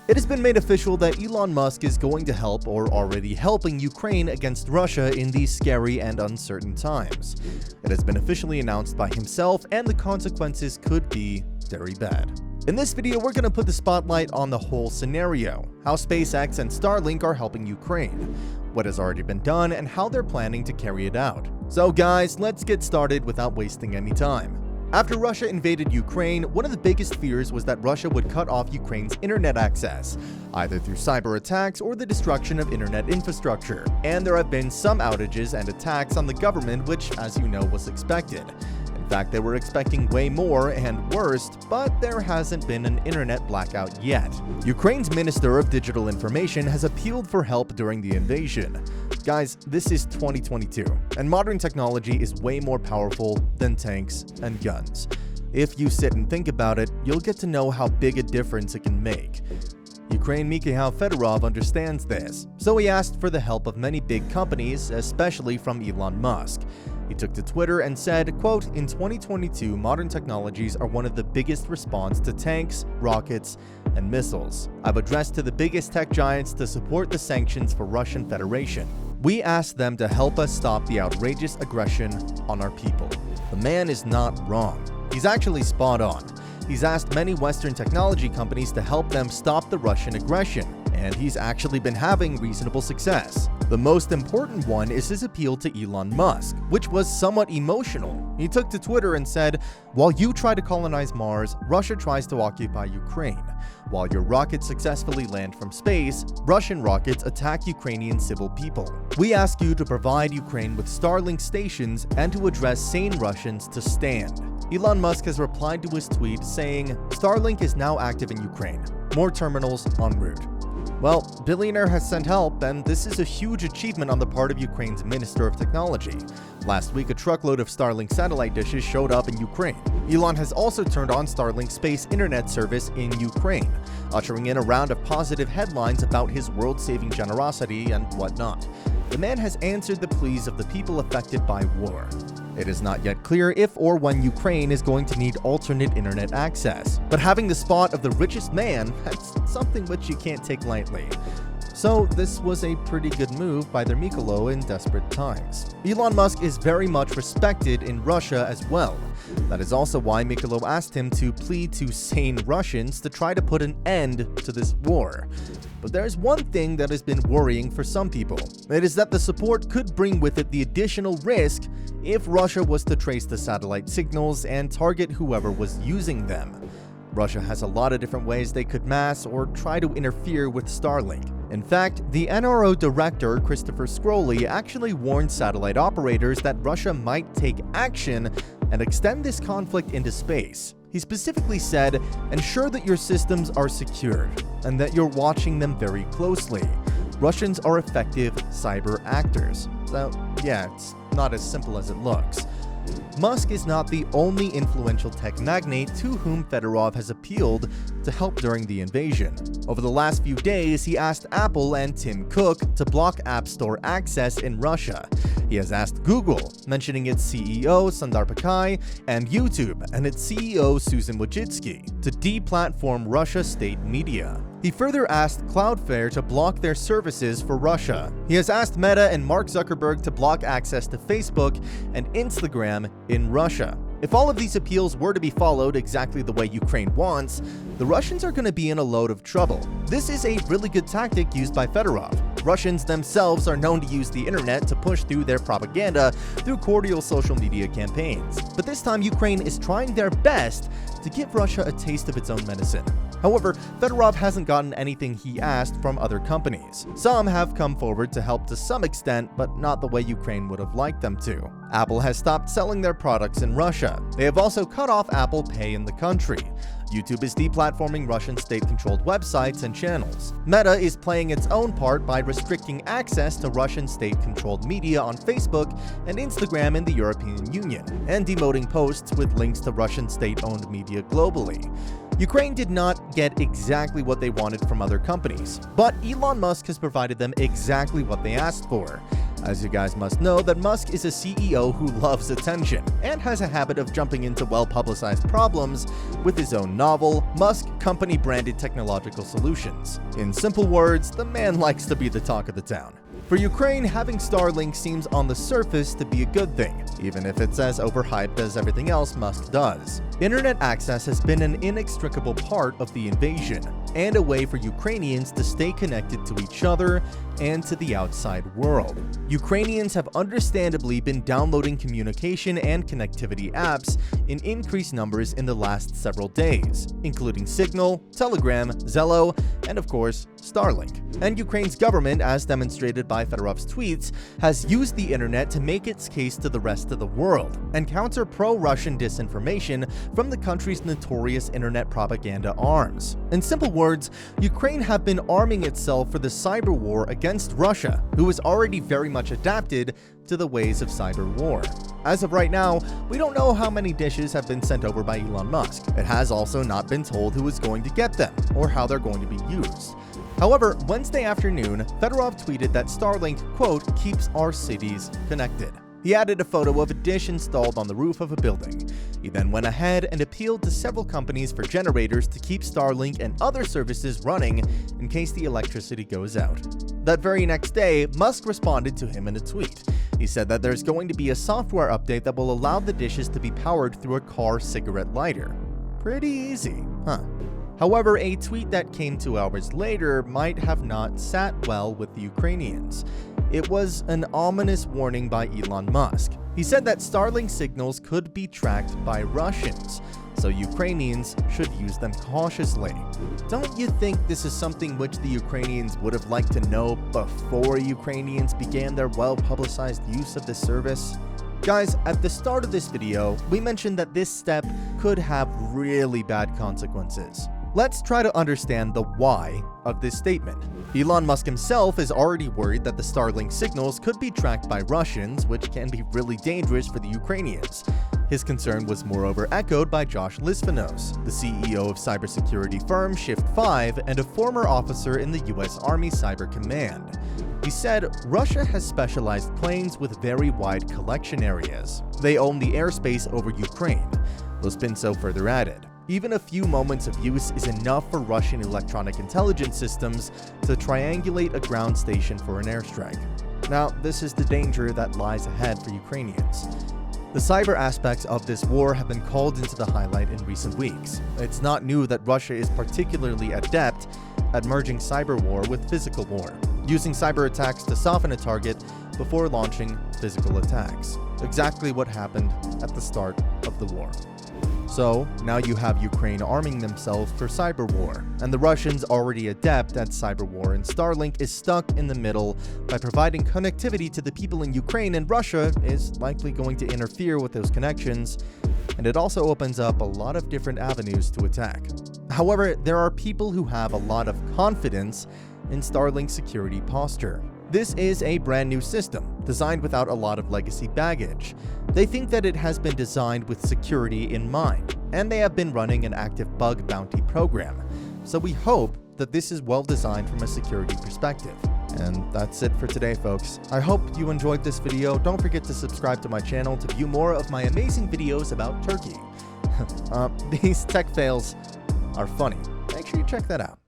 It has been made official that Elon Musk is going to help or already helping Ukraine against Russia in these scary and uncertain times. It has been officially announced by himself, and the consequences could be very bad. In this video, we're going to put the spotlight on the whole scenario, how SpaceX and Starlink are helping Ukraine, what has already been done, and how they're planning to carry it out. So guys, let's get started without wasting any time. After Russia invaded Ukraine, one of the biggest fears was that Russia would cut off Ukraine's internet access, either through cyber attacks or the destruction of internet infrastructure. And there have been some outages and attacks on the government, which, as you know, was expected. In fact, they were expecting way more and worse, but there hasn't been an internet blackout yet. Ukraine's Minister of Digital Information has appealed for help during the invasion. Guys, this is 2022, and modern technology is way more powerful than tanks and guns. If you sit and think about it, you'll get to know how big a difference it can make. Ukraine Mikhail Fedorov understands this, so he asked for the help of many big companies, especially from Elon Musk. He took to Twitter and said, quote, "In 2022, modern technologies are one of the biggest response to tanks, rockets, and missiles. I've addressed to the biggest tech giants to support the sanctions for Russian Federation. We asked them to help us stop the outrageous aggression on our people." The man is not wrong. He's actually spot on. He's asked many Western technology companies to help them stop the Russian aggression, and he's actually been having reasonable success. The most important one is his appeal to Elon Musk, which was somewhat emotional. He took to Twitter and said, "While you try to colonize Mars, Russia tries to occupy Ukraine. While your rockets successfully land from space, Russian rockets attack Ukrainian civil people. We ask you to provide Ukraine with Starlink stations and to address sane Russians to stand." Elon Musk has replied to his tweet saying, "Starlink is now active in Ukraine. More terminals en route." Well, billionaire has sent help, and this is a huge achievement on the part of Ukraine's Minister of Technology. Last week, a truckload of Starlink satellite dishes showed up in Ukraine. Elon has also turned on Starlink space internet service in Ukraine, ushering in a round of positive headlines about his world-saving generosity and whatnot. The man has answered the pleas of the people affected by war. It is not yet clear if or when Ukraine is going to need alternate internet access, but having the spot of the richest man, that's something which you can't take lightly. So this was a pretty good move by their Mikhailo in desperate times. Elon Musk is very much respected in Russia as well. That is also why Mikhailo asked him to plead to sane Russians to try to put an end to this war. But there's one thing that has been worrying for some people. It is that the support could bring with it the additional risk if Russia was to trace the satellite signals and target whoever was using them. Russia has a lot of different ways they could mass or try to interfere with Starlink. In fact, the NRO director, Christopher Scrolly, actually warned satellite operators that Russia might take action and extend this conflict into space. He specifically said, "Ensure that your systems are secured and that you're watching them very closely. Russians are effective cyber actors." So, yeah, it's not as simple as it looks. Musk is not the only influential tech magnate to whom Fedorov has appealed to help during the invasion. Over the last few days, he asked Apple and Tim Cook to block App Store access in Russia. He has asked Google, mentioning its CEO Sundar Pichai, and YouTube and its CEO Susan Wojcicki, to deplatform Russia state media. He further asked Cloudflare to block their services for Russia. He has asked Meta and Mark Zuckerberg to block access to Facebook and Instagram in Russia. If all of these appeals were to be followed exactly the way Ukraine wants, the Russians are going to be in a load of trouble. This is a really good tactic used by Fedorov. Russians themselves are known to use the internet to push through their propaganda through cordial social media campaigns. But this time, Ukraine is trying their best to give Russia a taste of its own medicine. However, Fedorov hasn't gotten anything he asked from other companies. Some have come forward to help to some extent, but not the way Ukraine would have liked them to. Apple has stopped selling their products in Russia. They have also cut off Apple Pay in the country. YouTube is deplatforming Russian state-controlled websites and channels. Meta is playing its own part by restricting access to Russian state-controlled media on Facebook and Instagram in the European Union, and demoting posts with links to Russian state-owned media globally. Ukraine did not get exactly what they wanted from other companies, but Elon Musk has provided them exactly what they asked for. As you guys must know, that Musk is a CEO who loves attention and has a habit of jumping into well-publicized problems with his own novel, Musk company-branded technological solutions. In simple words, the man likes to be the talk of the town. For Ukraine, having Starlink seems on the surface to be a good thing, even if it's as overhyped as everything else Musk does. Internet access has been an inextricable part of the invasion, and a way for Ukrainians to stay connected to each other and to the outside world. Ukrainians have understandably been downloading communication and connectivity apps in increased numbers in the last several days, including Signal, Telegram, Zello, and of course, Starlink. And Ukraine's government, as demonstrated by Fedorov's tweets, has used the internet to make its case to the rest of the world and counter pro-Russian disinformation from the country's notorious internet propaganda arms. In simple words, Ukraine have been arming itself for the cyber war against Russia, who is already very much adapted to the ways of cyber war. As of right now, we don't know how many dishes have been sent over by Elon Musk. It has also not been told who is going to get them or how they're going to be used. However, Wednesday afternoon, Fedorov tweeted that Starlink, quote, keeps our cities connected. He added a photo of a dish installed on the roof of a building. He then went ahead and appealed to several companies for generators to keep Starlink and other services running in case the electricity goes out. That very next day, Musk responded to him in a tweet. He said that there's going to be a software update that will allow the dishes to be powered through a car cigarette lighter. Pretty easy, huh? However, a tweet that came 2 hours later might have not sat well with the Ukrainians. It was an ominous warning by Elon Musk. He said that Starlink signals could be tracked by Russians, so Ukrainians should use them cautiously. Don't you think this is something which the Ukrainians would have liked to know before Ukrainians began their well-publicized use of this service? Guys, at the start of this video, we mentioned that this step could have really bad consequences. Let's try to understand the why of this statement. Elon Musk himself is already worried that the Starlink signals could be tracked by Russians, which can be really dangerous for the Ukrainians. His concern was moreover echoed by Josh Lisvanos, the CEO of cybersecurity firm Shift5 and a former officer in the US Army Cyber Command. He said, Russia has specialized planes with very wide collection areas. They own the airspace over Ukraine. Lispinso further added, even a few moments of use is enough for Russian electronic intelligence systems to triangulate a ground station for an airstrike. Now, this is the danger that lies ahead for Ukrainians. The cyber aspects of this war have been called into the highlight in recent weeks. It's not new that Russia is particularly adept at merging cyber war with physical war, using cyber attacks to soften a target before launching physical attacks. Exactly what happened at the start of the war. So, now you have Ukraine arming themselves for cyber war, and the Russians already adept at cyber war, and Starlink is stuck in the middle by providing connectivity to the people in Ukraine, and Russia is likely going to interfere with those connections, and it also opens up a lot of different avenues to attack. However, there are people who have a lot of confidence in Starlink's security posture. This is a brand new system, designed without a lot of legacy baggage. They think that it has been designed with security in mind, and they have been running an active bug bounty program. So we hope that this is well designed from a security perspective. And that's it for today, folks. I hope you enjoyed this video. Don't forget to subscribe to my channel to view more of my amazing videos about Turkey. These tech fails are funny. Make sure you check that out.